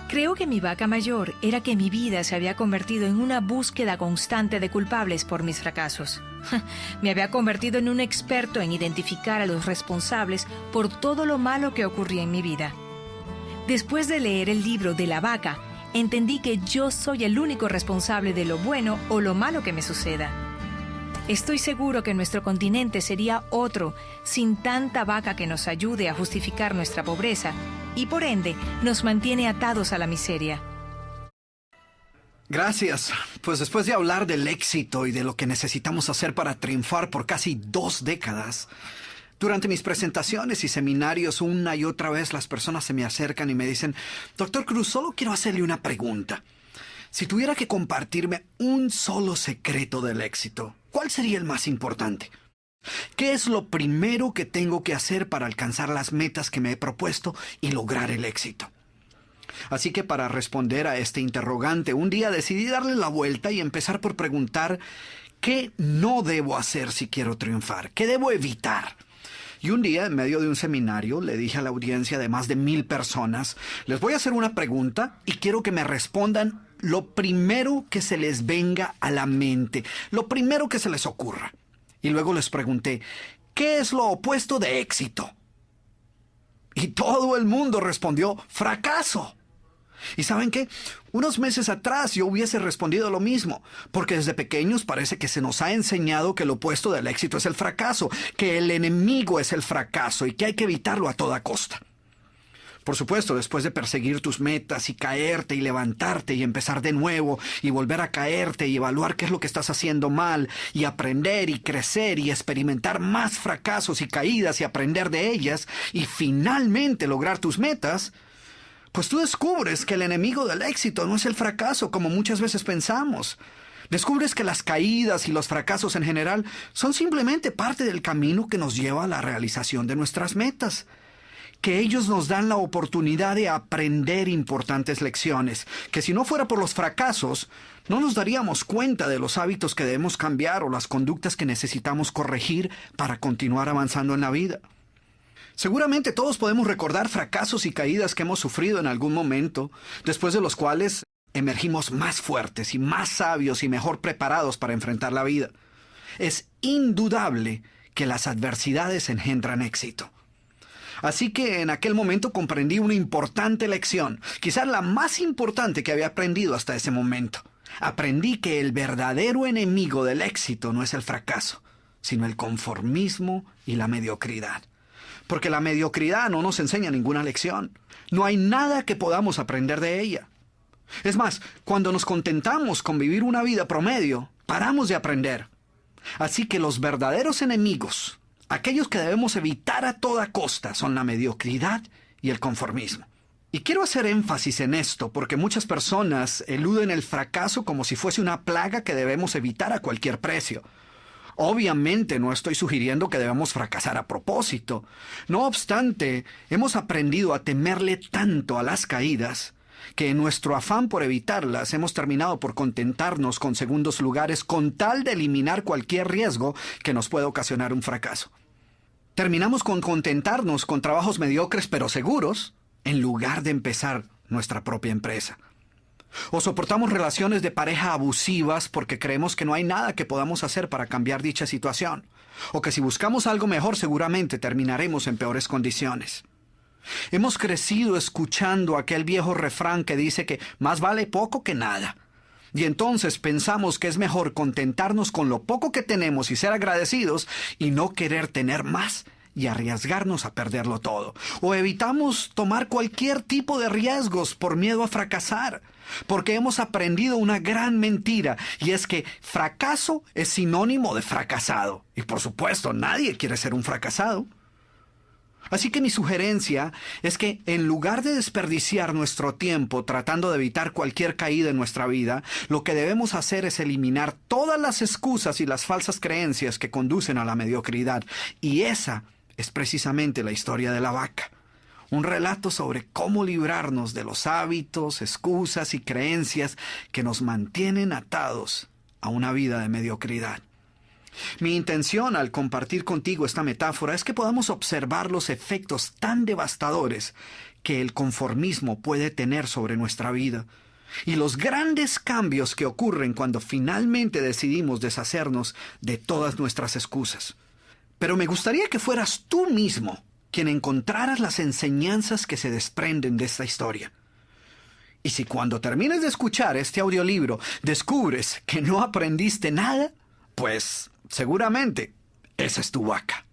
Creo que mi vaca mayor era que mi vida se había convertido en una búsqueda constante de culpables por mis fracasos. Me había convertido en un experto en identificar a los responsables por todo lo malo que ocurría en mi vida. Después de leer el libro de la vaca, entendí que yo soy el único responsable de lo bueno o lo malo que me suceda. Estoy seguro que nuestro continente sería otro sin tanta vaca que nos ayude a justificar nuestra pobreza y por ende nos mantiene atados a la miseria. Gracias. Pues después de hablar del éxito y de lo que necesitamos hacer para triunfar por casi 2 décadas, durante mis presentaciones y seminarios una y otra vez las personas se me acercan y me dicen: Dr. Cruz, solo quiero hacerle una pregunta. Si tuviera que compartirme un solo secreto del éxito, ¿cuál sería el más importante? ¿Qué es lo primero que tengo que hacer para alcanzar las metas que me he propuesto y lograr el éxito? Así que para responder a este interrogante, un día decidí darle la vuelta y empezar por preguntar ¿qué no debo hacer si quiero triunfar? ¿Qué debo evitar? Y un día, en medio de un seminario, le dije a la audiencia de más de 1000 personas: les voy a hacer una pregunta y quiero que me respondan lo primero que se les venga a la mente, lo primero que se les ocurra. Y luego les pregunté: ¿qué es lo opuesto de éxito? Y todo el mundo respondió: fracaso. ¿Y saben qué? Unos meses atrás yo hubiese respondido lo mismo, porque desde pequeños parece que se nos ha enseñado que el opuesto del éxito es el fracaso, que el enemigo es el fracaso y que hay que evitarlo a toda costa. Por supuesto, después de perseguir tus metas y caerte y levantarte y empezar de nuevo y volver a caerte y evaluar qué es lo que estás haciendo mal y aprender y crecer y experimentar más fracasos y caídas y aprender de ellas y finalmente lograr tus metas, pues tú descubres que el enemigo del éxito no es el fracaso como muchas veces pensamos. Descubres que las caídas y los fracasos en general son simplemente parte del camino que nos lleva a la realización de nuestras metas. Que ellos nos dan la oportunidad de aprender importantes lecciones, que si no fuera por los fracasos, no nos daríamos cuenta de los hábitos que debemos cambiar o las conductas que necesitamos corregir para continuar avanzando en la vida. Seguramente todos podemos recordar fracasos y caídas que hemos sufrido en algún momento, después de los cuales emergimos más fuertes y más sabios y mejor preparados para enfrentar la vida. Es indudable que las adversidades engendran éxito. Así que en aquel momento comprendí una importante lección, quizás la más importante que había aprendido hasta ese momento. Aprendí que el verdadero enemigo del éxito no es el fracaso, sino el conformismo y la mediocridad. Porque la mediocridad no nos enseña ninguna lección. No hay nada que podamos aprender de ella. Es más, cuando nos contentamos con vivir una vida promedio, paramos de aprender. Así que los verdaderos enemigos, aquellos que debemos evitar a toda costa, son la mediocridad y el conformismo. Y quiero hacer énfasis en esto porque muchas personas eluden el fracaso como si fuese una plaga que debemos evitar a cualquier precio. Obviamente no estoy sugiriendo que debamos fracasar a propósito. No obstante, hemos aprendido a temerle tanto a las caídas que en nuestro afán por evitarlas hemos terminado por contentarnos con segundos lugares con tal de eliminar cualquier riesgo que nos pueda ocasionar un fracaso. Terminamos con contentarnos con trabajos mediocres pero seguros en lugar de empezar nuestra propia empresa. O soportamos relaciones de pareja abusivas porque creemos que no hay nada que podamos hacer para cambiar dicha situación. O que si buscamos algo mejor seguramente terminaremos en peores condiciones. Hemos crecido escuchando aquel viejo refrán que dice que más vale poco que nada. Y entonces pensamos que es mejor contentarnos con lo poco que tenemos y ser agradecidos y no querer tener más y arriesgarnos a perderlo todo. O evitamos tomar cualquier tipo de riesgos por miedo a fracasar. Porque hemos aprendido una gran mentira, y es que fracaso es sinónimo de fracasado. Y por supuesto, nadie quiere ser un fracasado. Así que mi sugerencia es que en lugar de desperdiciar nuestro tiempo tratando de evitar cualquier caída en nuestra vida, lo que debemos hacer es eliminar todas las excusas y las falsas creencias que conducen a la mediocridad. Y esa es precisamente la historia de la vaca. Un relato sobre cómo librarnos de los hábitos, excusas y creencias que nos mantienen atados a una vida de mediocridad. Mi intención al compartir contigo esta metáfora es que podamos observar los efectos tan devastadores que el conformismo puede tener sobre nuestra vida y los grandes cambios que ocurren cuando finalmente decidimos deshacernos de todas nuestras excusas. Pero me gustaría que fueras tú mismo quien encontraras las enseñanzas que se desprenden de esta historia. Y si cuando termines de escuchar este audiolibro descubres que no aprendiste nada, pues seguramente esa es tu vaca.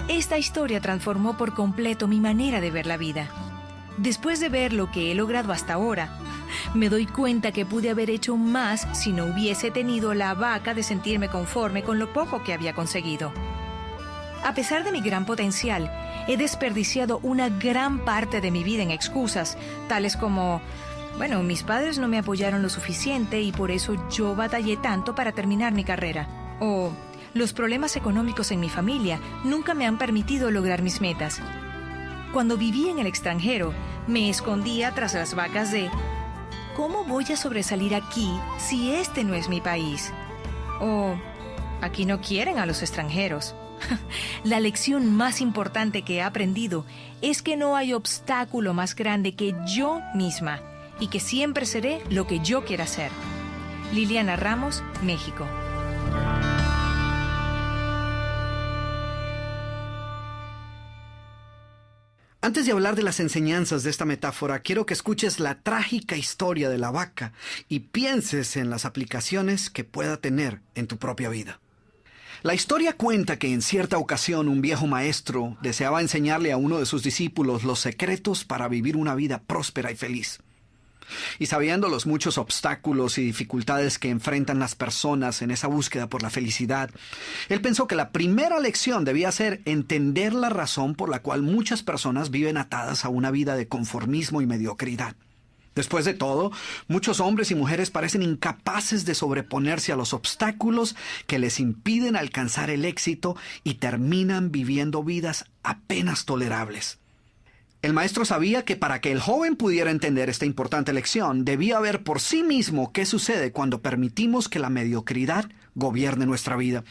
Esta historia transformó por completo mi manera de ver la vida. Después de ver lo que he logrado hasta ahora, me doy cuenta que pude haber hecho más si no hubiese tenido la vaca de sentirme conforme con lo poco que había conseguido. A pesar de mi gran potencial, he desperdiciado una gran parte de mi vida en excusas, tales como, mis padres no me apoyaron lo suficiente y por eso yo batallé tanto para terminar mi carrera. O los problemas económicos en mi familia nunca me han permitido lograr mis metas. Cuando viví en el extranjero, me escondía tras las vacas de ¿cómo voy a sobresalir aquí si este no es mi país? O aquí no quieren a los extranjeros. La lección más importante que he aprendido es que no hay obstáculo más grande que yo misma y que siempre seré lo que yo quiera ser. Liliana Ramos, México. Antes de hablar de las enseñanzas de esta metáfora, quiero que escuches la trágica historia de la vaca y pienses en las aplicaciones que pueda tener en tu propia vida. La historia cuenta que en cierta ocasión un viejo maestro deseaba enseñarle a uno de sus discípulos los secretos para vivir una vida próspera y feliz. Y sabiendo los muchos obstáculos y dificultades que enfrentan las personas en esa búsqueda por la felicidad, él pensó que la primera lección debía ser entender la razón por la cual muchas personas viven atadas a una vida de conformismo y mediocridad. Después de todo, muchos hombres y mujeres parecen incapaces de sobreponerse a los obstáculos que les impiden alcanzar el éxito y terminan viviendo vidas apenas tolerables. El maestro sabía que para que el joven pudiera entender esta importante lección, debía ver por sí mismo qué sucede cuando permitimos que la mediocridad gobierne nuestra vida.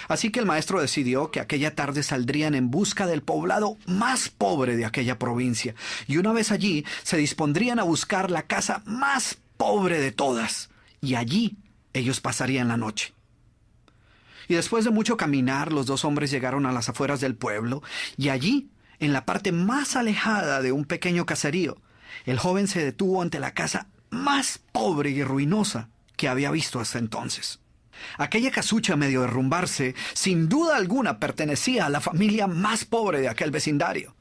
Así que el maestro decidió que aquella tarde saldrían en busca del poblado más pobre de aquella provincia, y una vez allí se dispondrían a buscar la casa más pobre de todas, y allí ellos pasarían la noche. Y después de mucho caminar, los dos hombres llegaron a las afueras del pueblo, y allí, en la parte más alejada de un pequeño caserío, el joven se detuvo ante la casa más pobre y ruinosa que había visto hasta entonces. Aquella casucha, medio derrumbarse, sin duda alguna pertenecía a la familia más pobre de aquel vecindario.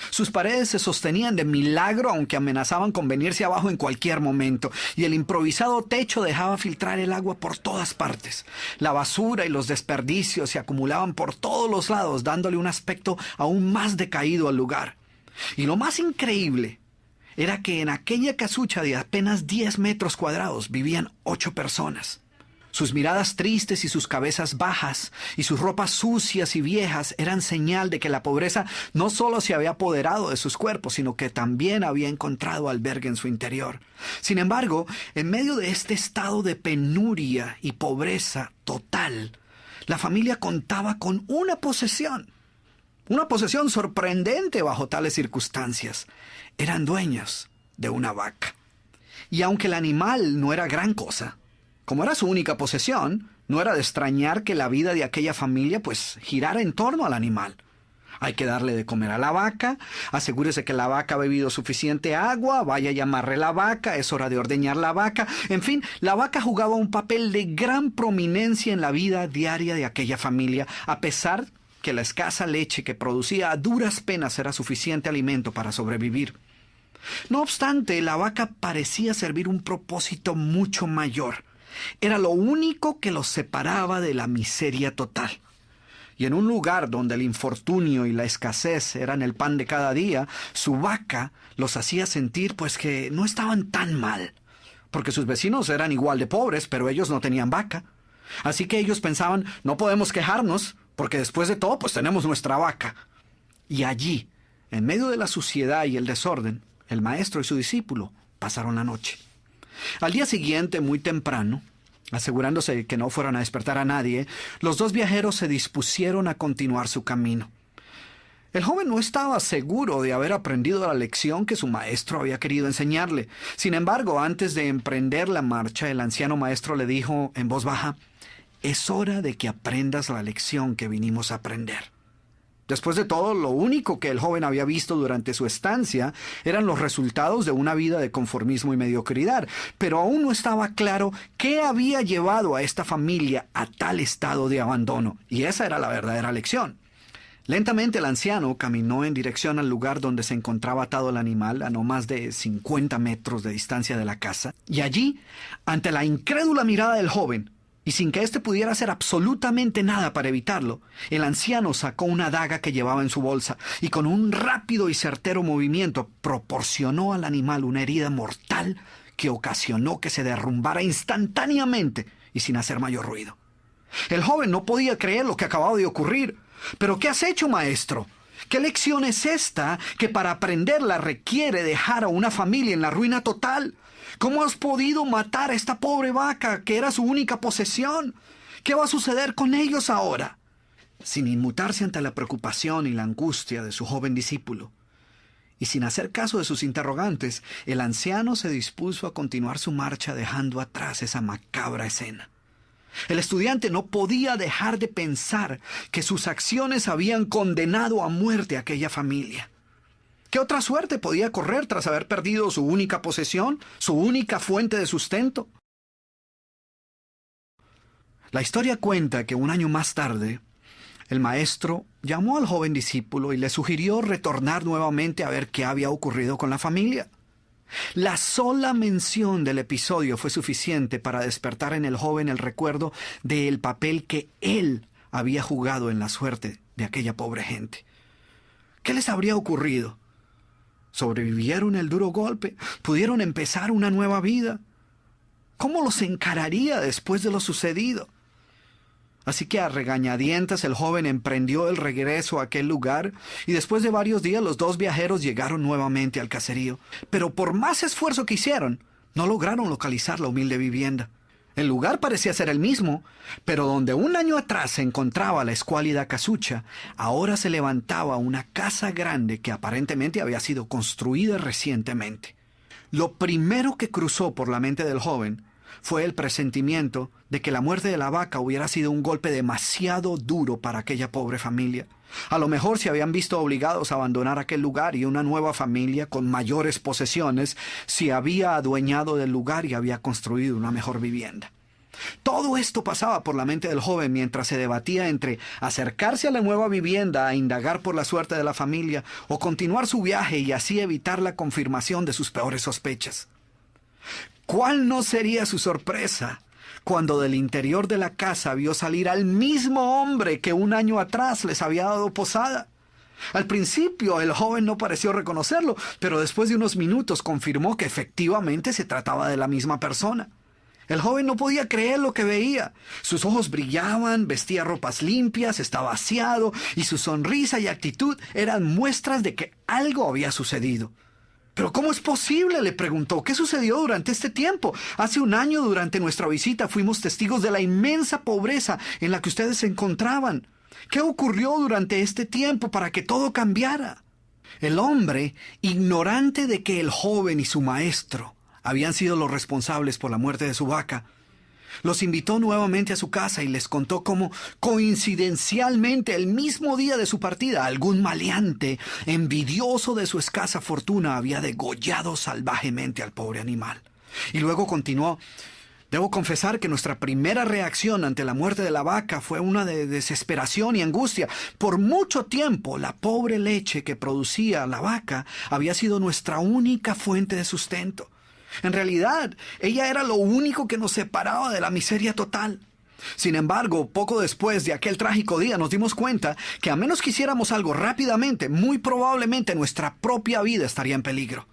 Sus paredes se sostenían de milagro, aunque amenazaban con venirse abajo en cualquier momento, y el improvisado techo dejaba filtrar el agua por todas partes. La basura y los desperdicios se acumulaban por todos los lados, dándole un aspecto aún más decaído al lugar. Y lo más increíble era que en aquella casucha de apenas 10 metros cuadrados vivían 8 personas. Sus miradas tristes y sus cabezas bajas y sus ropas sucias y viejas eran señal de que la pobreza no solo se había apoderado de sus cuerpos, sino que también había encontrado albergue en su interior. Sin embargo, en medio de este estado de penuria y pobreza total, la familia contaba con una posesión sorprendente bajo tales circunstancias. Eran dueños de una vaca. Y aunque el animal no era gran cosa, como era su única posesión, no era de extrañar que la vida de aquella familia girara en torno al animal. Hay que darle de comer a la vaca, asegúrese que la vaca ha bebido suficiente agua, vaya y amarre la vaca, es hora de ordeñar la vaca. En fin, la vaca jugaba un papel de gran prominencia en la vida diaria de aquella familia, a pesar que la escasa leche que producía a duras penas era suficiente alimento para sobrevivir. No obstante, la vaca parecía servir un propósito mucho mayor. Era lo único que los separaba de la miseria total. Y en un lugar donde el infortunio y la escasez eran el pan de cada día, su vaca los hacía sentir que no estaban tan mal, porque sus vecinos eran igual de pobres, pero ellos no tenían vaca. Así que ellos pensaban, no podemos quejarnos, porque después de todo, tenemos nuestra vaca. Y allí, en medio de la suciedad y el desorden, el maestro y su discípulo pasaron la noche. Al día siguiente, muy temprano, asegurándose de que no fueran a despertar a nadie, los dos viajeros se dispusieron a continuar su camino. El joven no estaba seguro de haber aprendido la lección que su maestro había querido enseñarle. Sin embargo, antes de emprender la marcha, el anciano maestro le dijo en voz baja: «Es hora de que aprendas la lección que vinimos a aprender». Después de todo, lo único que el joven había visto durante su estancia eran los resultados de una vida de conformismo y mediocridad, pero aún no estaba claro qué había llevado a esta familia a tal estado de abandono, y esa era la verdadera lección. Lentamente el anciano caminó en dirección al lugar donde se encontraba atado el animal, a no más de 50 metros de distancia de la casa, y allí, ante la incrédula mirada del joven, y sin que éste pudiera hacer absolutamente nada para evitarlo, el anciano sacó una daga que llevaba en su bolsa y con un rápido y certero movimiento proporcionó al animal una herida mortal que ocasionó que se derrumbara instantáneamente y sin hacer mayor ruido. El joven no podía creer lo que acababa de ocurrir. «¿Pero qué has hecho, maestro? ¿Qué lección es esta que para aprenderla requiere dejar a una familia en la ruina total? ¿Cómo has podido matar a esta pobre vaca que era su única posesión? ¿Qué va a suceder con ellos ahora?» Sin inmutarse ante la preocupación y la angustia de su joven discípulo, y sin hacer caso de sus interrogantes, el anciano se dispuso a continuar su marcha dejando atrás esa macabra escena. El estudiante no podía dejar de pensar que sus acciones habían condenado a muerte a aquella familia. ¿Qué otra suerte podía correr tras haber perdido su única posesión, su única fuente de sustento? La historia cuenta que un año más tarde, el maestro llamó al joven discípulo y le sugirió retornar nuevamente a ver qué había ocurrido con la familia. La sola mención del episodio fue suficiente para despertar en el joven el recuerdo del papel que él había jugado en la suerte de aquella pobre gente. ¿Qué les habría ocurrido? ¿Sobrevivieron el duro golpe? ¿Pudieron empezar una nueva vida? ¿Cómo los encararía después de lo sucedido? Así que a regañadientes el joven emprendió el regreso a aquel lugar y después de varios días los dos viajeros llegaron nuevamente al caserío. Pero por más esfuerzo que hicieron, no lograron localizar la humilde vivienda. El lugar parecía ser el mismo, pero donde un año atrás se encontraba la escuálida casucha, ahora se levantaba una casa grande que aparentemente había sido construida recientemente. Lo primero que cruzó por la mente del joven fue el presentimiento de que la muerte de la vaca hubiera sido un golpe demasiado duro para aquella pobre familia. A lo mejor se habían visto obligados a abandonar aquel lugar y una nueva familia con mayores posesiones se había adueñado del lugar y había construido una mejor vivienda. Todo esto pasaba por la mente del joven mientras se debatía entre acercarse a la nueva vivienda a indagar por la suerte de la familia o continuar su viaje y así evitar la confirmación de sus peores sospechas. ¿Cuál no sería su sorpresa cuando del interior de la casa vio salir al mismo hombre que un año atrás les había dado posada? Al principio el joven no pareció reconocerlo, pero después de unos minutos confirmó que efectivamente se trataba de la misma persona. El joven no podía creer lo que veía. Sus ojos brillaban, vestía ropas limpias, estaba aseado y su sonrisa y actitud eran muestras de que algo había sucedido. «¿Pero cómo es posible?», le preguntó. «¿Qué sucedió durante este tiempo? Hace un año, durante nuestra visita, fuimos testigos de la inmensa pobreza en la que ustedes se encontraban. ¿Qué ocurrió durante este tiempo para que todo cambiara?». El hombre, ignorante de que el joven y su maestro habían sido los responsables por la muerte de su vaca, los invitó nuevamente a su casa y les contó cómo, coincidencialmente, el mismo día de su partida, algún maleante, envidioso de su escasa fortuna, había degollado salvajemente al pobre animal. Y luego continuó: «Debo confesar que nuestra primera reacción ante la muerte de la vaca fue una de desesperación y angustia. Por mucho tiempo, la pobre leche que producía la vaca había sido nuestra única fuente de sustento. En realidad, ella era lo único que nos separaba de la miseria total. Sin embargo, poco después de aquel trágico día nos dimos cuenta que a menos que hiciéramos algo rápidamente, muy probablemente nuestra propia vida estaría en peligro.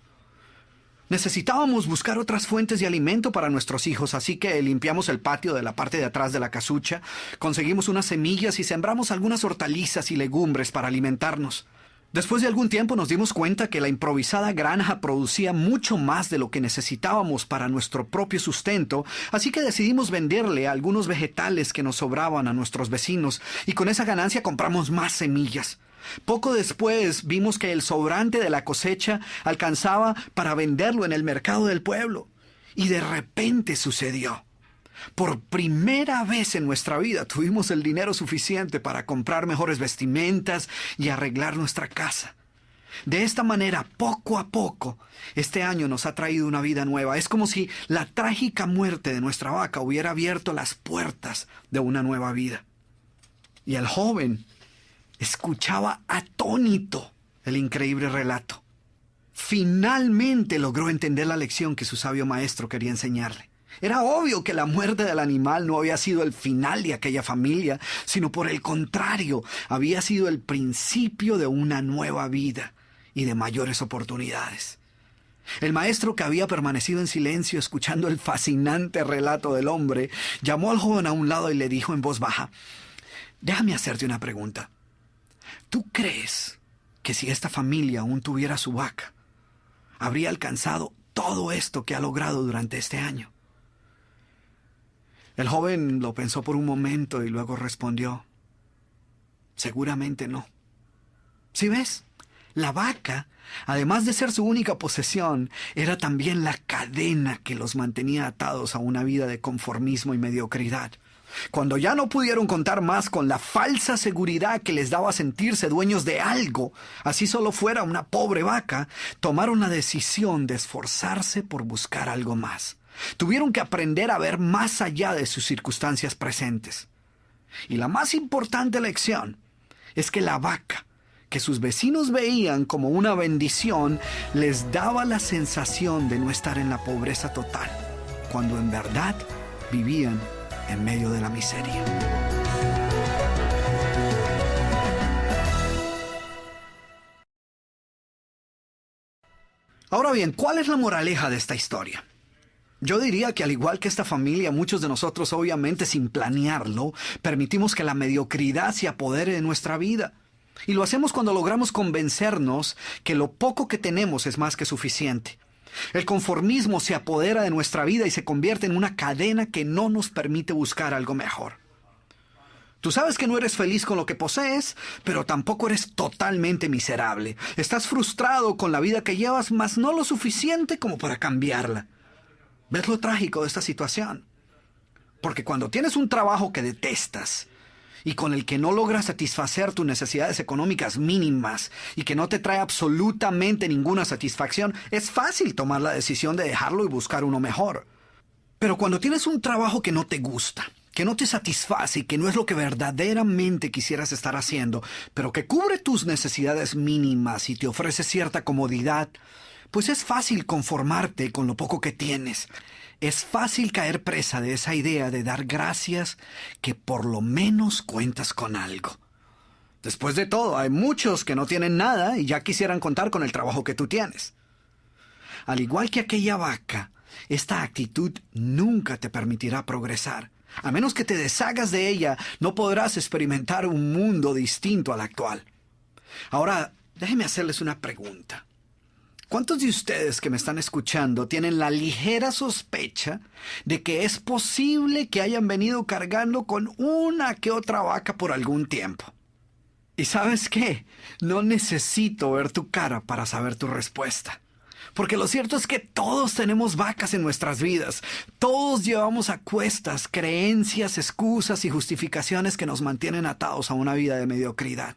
Necesitábamos buscar otras fuentes de alimento para nuestros hijos, así que limpiamos el patio de la parte de atrás de la casucha, conseguimos unas semillas y sembramos algunas hortalizas y legumbres para alimentarnos. Después de algún tiempo nos dimos cuenta que la improvisada granja producía mucho más de lo que necesitábamos para nuestro propio sustento, así que decidimos venderle algunos vegetales que nos sobraban a nuestros vecinos y con esa ganancia compramos más semillas. Poco después vimos que el sobrante de la cosecha alcanzaba para venderlo en el mercado del pueblo. Y de repente sucedió. Por primera vez en nuestra vida tuvimos el dinero suficiente para comprar mejores vestimentas y arreglar nuestra casa. De esta manera, poco a poco, este año nos ha traído una vida nueva. Es como si la trágica muerte de nuestra vaca hubiera abierto las puertas de una nueva vida. Y el joven escuchaba atónito el increíble relato. Finalmente logró entender la lección que su sabio maestro quería enseñarle. Era obvio que la muerte del animal no había sido el final de aquella familia, sino por el contrario, había sido el principio de una nueva vida y de mayores oportunidades. El maestro, que había permanecido en silencio escuchando el fascinante relato del hombre, llamó al joven a un lado y le dijo en voz baja: «Déjame hacerte una pregunta. ¿Tú crees que si esta familia aún tuviera su vaca, habría alcanzado todo esto que ha logrado durante este año?» El joven lo pensó por un momento y luego respondió: «Seguramente no. ¿Sí ves? La vaca, además de ser su única posesión, era también la cadena que los mantenía atados a una vida de conformismo y mediocridad. Cuando ya no pudieron contar más con la falsa seguridad que les daba sentirse dueños de algo, así solo fuera una pobre vaca, tomaron la decisión de esforzarse por buscar algo más. Tuvieron que aprender a ver más allá de sus circunstancias presentes. Y la más importante lección es que la vaca, que sus vecinos veían como una bendición, les daba la sensación de no estar en la pobreza total, cuando en verdad vivían en medio de la miseria. Ahora bien, ¿cuál es la moraleja de esta historia? Yo diría que, al igual que esta familia, muchos de nosotros, obviamente sin planearlo, permitimos que la mediocridad se apodere de nuestra vida. Y lo hacemos cuando logramos convencernos que lo poco que tenemos es más que suficiente. El conformismo se apodera de nuestra vida y se convierte en una cadena que no nos permite buscar algo mejor. Tú sabes que no eres feliz con lo que posees, pero tampoco eres totalmente miserable. Estás frustrado con la vida que llevas, mas no lo suficiente como para cambiarla. ¿Ves lo trágico de esta situación? Porque cuando tienes un trabajo que detestas y con el que no logras satisfacer tus necesidades económicas mínimas y que no te trae absolutamente ninguna satisfacción, es fácil tomar la decisión de dejarlo y buscar uno mejor. Pero cuando tienes un trabajo que no te gusta, que no te satisface y que no es lo que verdaderamente quisieras estar haciendo, pero que cubre tus necesidades mínimas y te ofrece cierta comodidad, pues es fácil conformarte con lo poco que tienes. Es fácil caer presa de esa idea de dar gracias que por lo menos cuentas con algo. Después de todo, hay muchos que no tienen nada y ya quisieran contar con el trabajo que tú tienes. Al igual que aquella vaca, esta actitud nunca te permitirá progresar. A menos que te deshagas de ella, no podrás experimentar un mundo distinto al actual. Ahora, déjenme hacerles una pregunta. ¿Cuántos de ustedes que me están escuchando tienen la ligera sospecha de que es posible que hayan venido cargando con una que otra vaca por algún tiempo? ¿Y sabes qué? No necesito ver tu cara para saber tu respuesta. Porque lo cierto es que todos tenemos vacas en nuestras vidas. Todos llevamos a cuestas creencias, excusas y justificaciones que nos mantienen atados a una vida de mediocridad.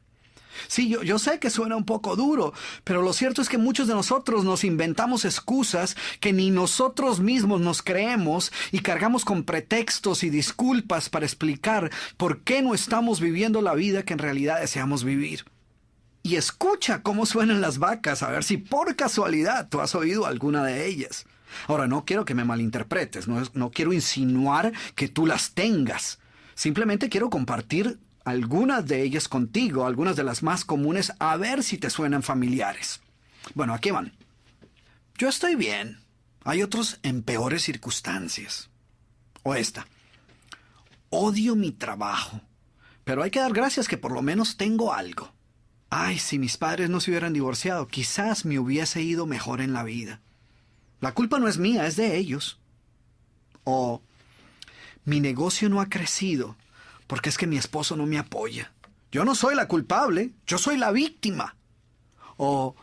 Sí, yo sé que suena un poco duro, pero lo cierto es que muchos de nosotros nos inventamos excusas que ni nosotros mismos nos creemos y cargamos con pretextos y disculpas para explicar por qué no estamos viviendo la vida que en realidad deseamos vivir. Y escucha cómo suenan las vacas, a ver si por casualidad tú has oído alguna de ellas. Ahora, no quiero que me malinterpretes, no quiero insinuar que tú las tengas. Simplemente quiero compartir algunas de ellas contigo, algunas de las más comunes, a ver si te suenan familiares. Bueno, aquí van. Yo estoy bien. Hay otros en peores circunstancias. O esta. Odio mi trabajo, pero hay que dar gracias que por lo menos tengo algo. Ay, si mis padres no se hubieran divorciado, quizás me hubiese ido mejor en la vida. La culpa no es mía, es de ellos. O mi negocio no ha crecido porque es que mi esposo no me apoya. yo no soy la culpable, yo soy la víctima. O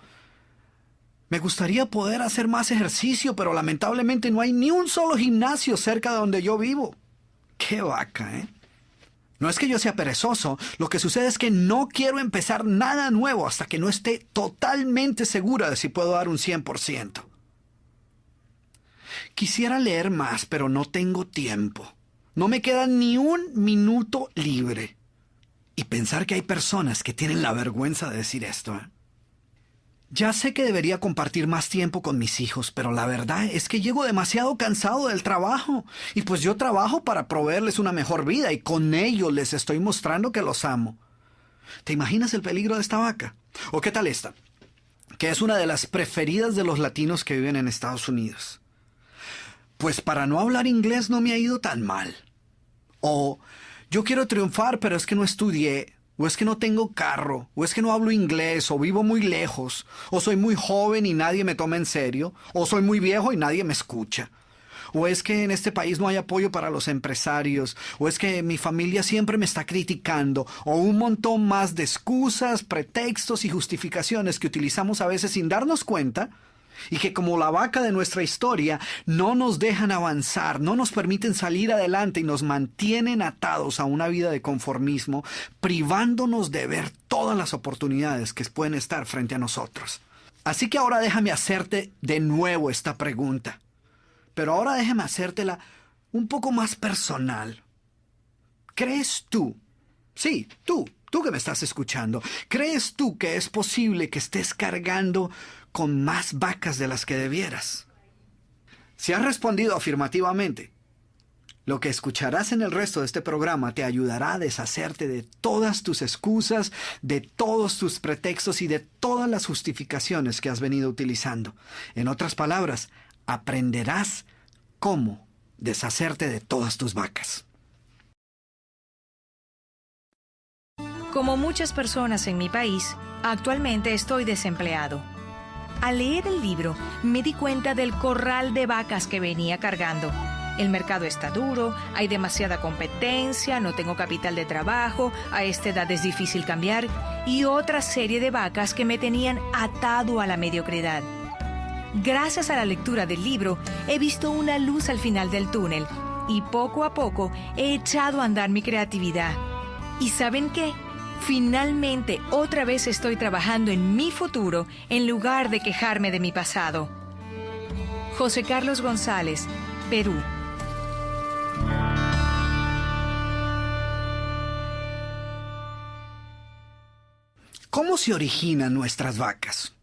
me gustaría poder hacer más ejercicio, pero lamentablemente no hay ni un solo gimnasio cerca de donde yo vivo. ¡Qué vaca, eh! No es que yo sea perezoso, lo que sucede es que no quiero empezar nada nuevo hasta que no esté totalmente segura de si puedo dar un 100%. Quisiera leer más, pero no tengo tiempo. No me queda ni un minuto libre. Y pensar que hay personas que tienen la vergüenza de decir esto, ¿eh? Ya sé que debería compartir más tiempo con mis hijos, pero la verdad es que llego demasiado cansado del trabajo. Y pues yo trabajo para proveerles una mejor vida y con ello les estoy mostrando que los amo. ¿Te imaginas el peligro de esta vaca? ¿O qué tal esta? Que es una de las preferidas de los latinos que viven en Estados Unidos. Pues para no hablar inglés no me ha ido tan mal. O yo quiero triunfar, pero es que no estudié. O es que no tengo carro, o es que no hablo inglés, o vivo muy lejos, o soy muy joven y nadie me toma en serio, o soy muy viejo y nadie me escucha. O es que en este país no hay apoyo para los empresarios, o es que mi familia siempre me está criticando, o un montón más de excusas, pretextos y justificaciones que utilizamos a veces sin darnos cuenta, y que como la vaca de nuestra historia no nos dejan avanzar, no nos permiten salir adelante y nos mantienen atados a una vida de conformismo, privándonos de ver todas las oportunidades que pueden estar frente a nosotros. Así que ahora déjame hacerte de nuevo esta pregunta, pero ahora déjame hacértela un poco más personal. ¿Crees tú? Sí, tú que me estás escuchando, ¿crees tú que es posible que estés cargando con más vacas de las que debieras? Si has respondido afirmativamente, lo que escucharás en el resto de este programa te ayudará a deshacerte de todas tus excusas, de todos tus pretextos y de todas las justificaciones que has venido utilizando. En otras palabras, aprenderás cómo deshacerte de todas tus vacas. Como muchas personas en mi país, actualmente estoy desempleado. Al leer el libro, me di cuenta del corral de vacas que venía cargando. El mercado está duro, hay demasiada competencia, no tengo capital de trabajo, a esta edad es difícil cambiar, y otra serie de vacas que me tenían atado a la mediocridad. Gracias a la lectura del libro, he visto una luz al final del túnel, y poco a poco he echado a andar mi creatividad. ¿Y saben qué? Finalmente, otra vez estoy trabajando en mi futuro en lugar de quejarme de mi pasado. José Carlos González, Perú. ¿Cómo se originan nuestras vacas?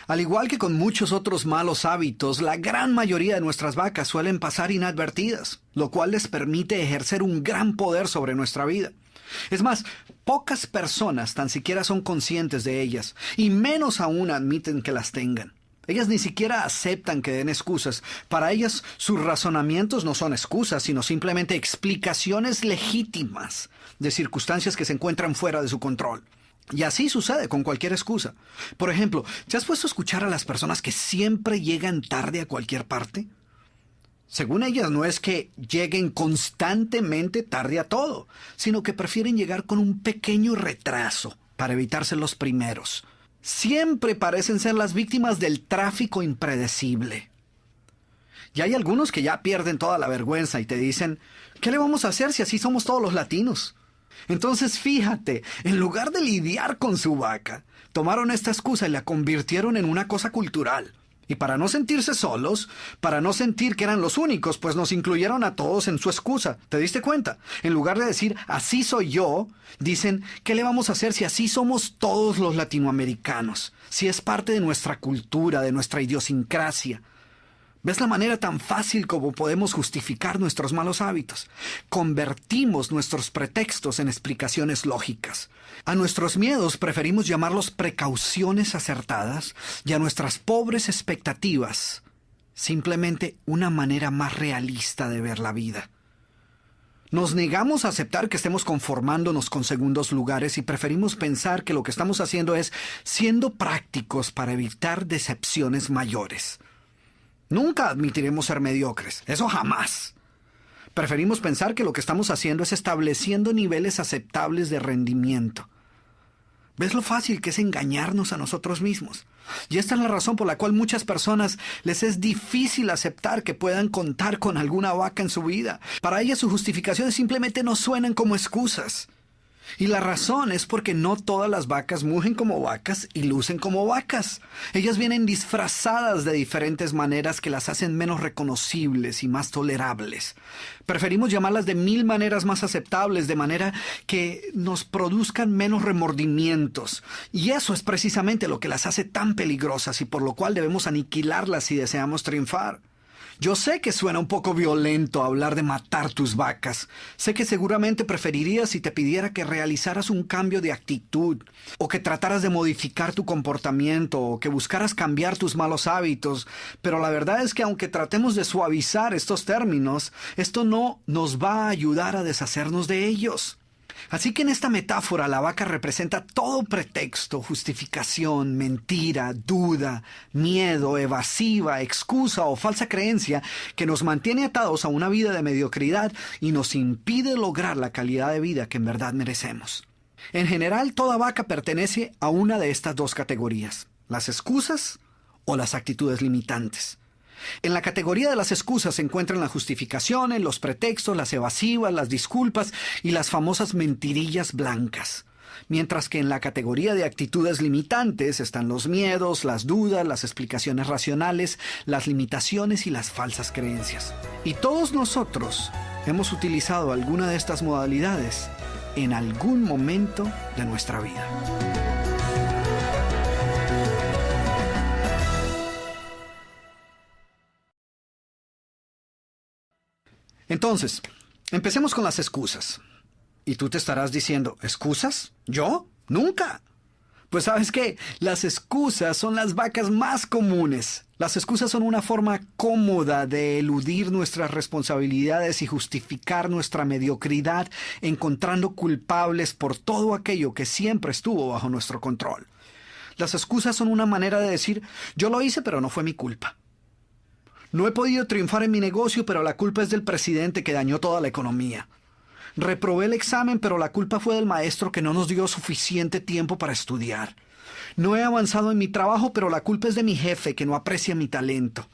Al igual que con muchos otros malos hábitos, la gran mayoría de nuestras vacas suelen pasar inadvertidas, lo cual les permite ejercer un gran poder sobre nuestra vida. Es más, pocas personas tan siquiera son conscientes de ellas, y menos aún admiten que las tengan. Ellas ni siquiera aceptan que den excusas. Para ellas, sus razonamientos no son excusas, sino simplemente explicaciones legítimas de circunstancias que se encuentran fuera de su control. Y así sucede con cualquier excusa. Por ejemplo, ¿te has puesto a escuchar a las personas que siempre llegan tarde a cualquier parte? Según ellas, no es que lleguen constantemente tarde a todo, sino que prefieren llegar con un pequeño retraso para evitarse los primeros. Siempre parecen ser las víctimas del tráfico impredecible. Y hay algunos que ya pierden toda la vergüenza y te dicen, ¿qué le vamos a hacer si así somos todos los latinos? Entonces fíjate, en lugar de lidiar con su vaca, tomaron esta excusa y la convirtieron en una cosa cultural. Y para no sentirse solos, para no sentir que eran los únicos, pues nos incluyeron a todos en su excusa. ¿Te diste cuenta? En lugar de decir, así soy yo, dicen, ¿qué le vamos a hacer si así somos todos los latinoamericanos? Si es parte de nuestra cultura, de nuestra idiosincrasia. ¿Ves la manera tan fácil como podemos justificar nuestros malos hábitos? Convertimos nuestros pretextos en explicaciones lógicas. A nuestros miedos preferimos llamarlos precauciones acertadas y a nuestras pobres expectativas simplemente una manera más realista de ver la vida. Nos negamos a aceptar que estemos conformándonos con segundos lugares y preferimos pensar que lo que estamos haciendo es siendo prácticos para evitar decepciones mayores. Nunca admitiremos ser mediocres, eso jamás. Preferimos pensar que lo que estamos haciendo es estableciendo niveles aceptables de rendimiento. ¿Ves lo fácil que es engañarnos a nosotros mismos? Y esta es la razón por la cual muchas personas les es difícil aceptar que puedan contar con alguna vaca en su vida. Para ellas sus justificaciones simplemente no suenan como excusas. Y la razón es porque no todas las vacas mugen como vacas y lucen como vacas. Ellas vienen disfrazadas de diferentes maneras que las hacen menos reconocibles y más tolerables. Preferimos llamarlas de 1000 maneras más aceptables, de manera que nos produzcan menos remordimientos. Y eso es precisamente lo que las hace tan peligrosas y por lo cual debemos aniquilarlas si deseamos triunfar. Yo sé que suena un poco violento hablar de matar tus vacas. Sé que seguramente preferirías si te pidiera que realizaras un cambio de actitud, o que trataras de modificar tu comportamiento, o que buscaras cambiar tus malos hábitos. Pero la verdad es que aunque tratemos de suavizar estos términos, esto no nos va a ayudar a deshacernos de ellos. Así que en esta metáfora la vaca representa todo pretexto, justificación, mentira, duda, miedo, evasiva, excusa o falsa creencia que nos mantiene atados a una vida de mediocridad y nos impide lograr la calidad de vida que en verdad merecemos. En general, toda vaca pertenece a una de estas dos categorías: las excusas o las actitudes limitantes. En la categoría de las excusas se encuentran las justificaciones, los pretextos, las evasivas, las disculpas y las famosas mentirillas blancas. Mientras que en la categoría de actitudes limitantes están los miedos, las dudas, las explicaciones racionales, las limitaciones y las falsas creencias. Y todos nosotros hemos utilizado alguna de estas modalidades en algún momento de nuestra vida. Entonces, empecemos con las excusas. Y tú te estarás diciendo, ¿excusas? ¿Yo? ¡Nunca! Pues ¿sabes qué? Las excusas son las vacas más comunes. Las excusas son una forma cómoda de eludir nuestras responsabilidades y justificar nuestra mediocridad, encontrando culpables por todo aquello que siempre estuvo bajo nuestro control. Las excusas son una manera de decir, yo lo hice pero no fue mi culpa. No he podido triunfar en mi negocio, pero la culpa es del presidente que dañó toda la economía. Reprobé el examen, pero la culpa fue del maestro que no nos dio suficiente tiempo para estudiar. No he avanzado en mi trabajo, pero la culpa es de mi jefe que no aprecia mi talento.